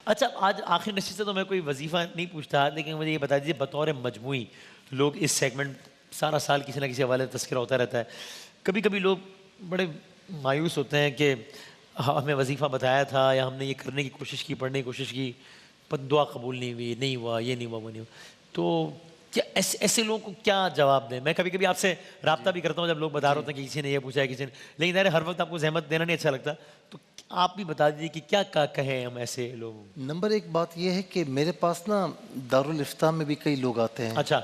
اچھا آج آخر نشست سے تو میں کوئی وظیفہ نہیں پوچھتا، لیکن مجھے یہ بتا دیجیے بطور مجموعی لوگ اس سیگمنٹ سارا سال کسی نہ کسی حوالے سے تذکرہ ہوتا رہتا ہے، کبھی کبھی لوگ بڑے مایوس ہوتے ہیں کہ ہمیں وظیفہ بتایا تھا یا ہم نے یہ کرنے کی کوشش کی، پڑھنے کی کوشش کی، پر دعا قبول نہیں ہوئی، نہیں ہوا، یہ نہیں ہوا، وہ نہیں ہوا، تو کیا ایسے لوگوں کو کیا جواب دیں؟ میں کبھی کبھی آپ سے رابطہ بھی کرتا ہوں جب لوگ بتا رہے ہوتے ہیں کہ کسی نے یہ پوچھا ہے، کسی نے، لیکن ظاہر ہے ہر وقت آپ کو زحمت دینا نہیں اچھا لگتا، تو آپ بھی بتا دیجیے کہ کیا کہیں ہم ایسے لوگوں کو؟ نمبر ایک بات یہ ہے کہ میرے پاس نا دارالافتاء میں بھی کئی لوگ آتے ہیں. اچھا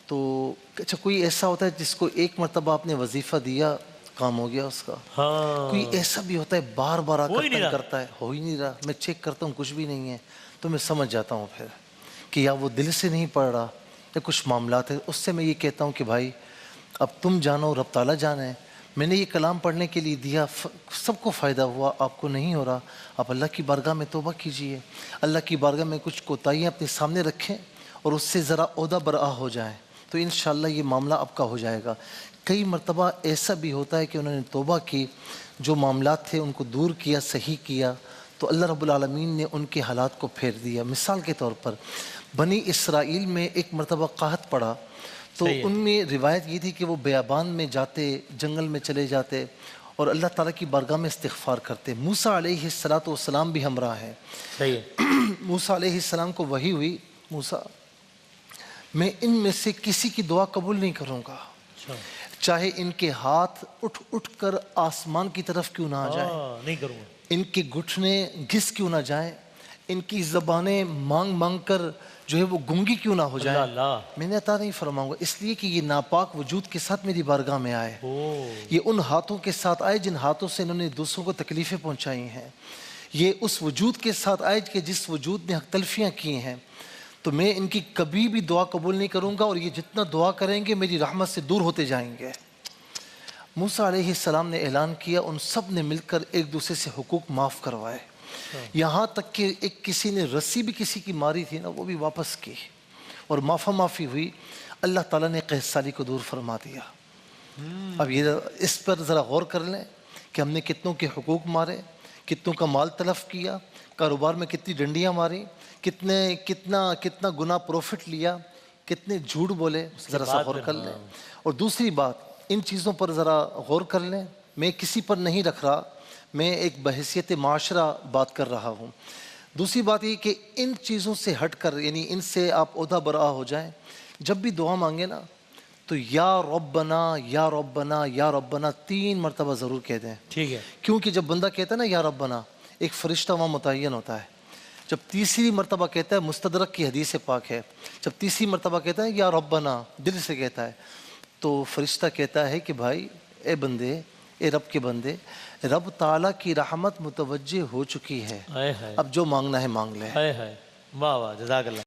تو اچھا کوئی ایسا ہوتا ہے جس کو ایک مرتبہ آپ نے وظیفہ دیا کام ہو گیا اس کا. کوئی ہاں ایسا بھی ہوتا ہے بار بار آ ہو کر ہی نہیں تنگ رہا. کرتا ہے، ہو ہی نہیں رہا، میں چیک کرتا ہوں کچھ بھی نہیں ہے، تو میں سمجھ جاتا ہوں پھر کہ یا وہ دل سے نہیں پڑھ رہا یا کچھ معاملات ہیں. اس سے میں یہ کہتا ہوں کہ بھائی اب تم جانو، رب تعالیٰ جانے. میں نے یہ کلام پڑھنے کے لیے دیا، سب کو فائدہ ہوا، آپ کو نہیں ہو رہا، آپ اللہ کی بارگاہ میں توبہ کیجئے، اللہ کی بارگاہ میں کچھ کوتاہیاں اپنے سامنے رکھیں اور اس سے ذرا عہدہ برآ ہو جائیں تو انشاءاللہ یہ معاملہ آپ کا ہو جائے گا. کئی مرتبہ ایسا بھی ہوتا ہے کہ انہوں نے توبہ کی، جو معاملات تھے ان کو دور کیا، صحیح کیا، تو اللہ رب العالمین نے ان کے حالات کو پھیر دیا. مثال کے طور پر بنی اسرائیل میں ایک مرتبہ قحط پڑا، تو صحیح ہے. ان میں روایت یہ تھی کہ وہ بیابان میں جاتے، جنگل میں چلے جاتے اور اللہ تعالیٰ کی بارگاہ میں استغفار کرتے. موسیٰ علیہ السلام بھی ہمراہ ہیں. صحیح ہے. موسیٰ علیہ السلام کو وحی ہوئی، موسیٰ میں ان میں سے کسی کی دعا قبول نہیں کروں گا، اچھا چاہے ان کے ہاتھ اٹھ اٹھ کر آسمان کی طرف کیوں نہ آ جائیں، نہیں کروں گا. ان کے گھٹنے گھس کیوں نہ جائیں، ان کی زبانیں مانگ مانگ کر جو ہے وہ گنگی کیوں نہ ہو اللہ جائیں، اللہ. میں نے عطا نہیں فرماؤں گا. اس لیے کہ یہ ناپاک وجود کے ساتھ میری بارگاہ میں آئے، یہ ان ہاتھوں کے ساتھ آئے جن ہاتھوں سے انہوں نے دوسروں کو تکلیفیں پہنچائی ہیں، یہ اس وجود کے ساتھ آئے کہ جس وجود نے حق تلفیاں کی ہیں، تو میں ان کی کبھی بھی دعا قبول نہیں کروں گا اور یہ جتنا دعا کریں گے میری رحمت سے دور ہوتے جائیں گے. موسیٰ علیہ السلام نے اعلان کیا، ان سب نے مل کر ایک دوسرے سے حقوق معاف کروائے، یہاں تک کہ ایک کسی نے رسی بھی کسی کی ماری تھی نا وہ بھی واپس کی اور معافی ہوئی. اللہ تعالیٰ نے قحط سالی کو دور فرما دیا. اب یہ اس پر ذرا غور کر لیں کہ ہم نے کتنوں کے حقوق مارے، کتنوں کا مال تلف کیا، کاروبار میں کتنی ڈنڈیاں ماری، کتنا گناہ پروفٹ لیا، کتنے جھوٹ بولے، ذرا سا غور کر لیں. اور دوسری بات، ان چیزوں پر ذرا غور کر لیں. میں کسی پر نہیں رکھ رہا، میں ایک بحیثیت معاشرہ بات کر رہا ہوں. دوسری بات یہ کہ ان چیزوں سے ہٹ کر، یعنی ان سے آپ عہدہ برآ ہو جائیں. جب بھی دعا مانگے نا تو یا ربنا یا ربنا یا ربنا 3 مرتبہ ضرور کہہ دیں. ٹھیک ہے. کیونکہ جب بندہ کہتا ہے نا یا ربنا، ایک فرشتہ وہاں متعین ہوتا ہے. جب تیسری مرتبہ کہتا ہے، مستدرک کی حدیث پاک ہے، جب تیسری مرتبہ کہتا ہے یا ربنا، دل سے کہتا ہے، تو فرشتہ کہتا ہے کہ بھائی اے بندے، اے رب کے بندے، رب تعالیٰ کی رحمت متوجہ ہو چکی ہے، اب جو مانگنا ہے مانگ لے. واہ واہ، جزاک اللہ.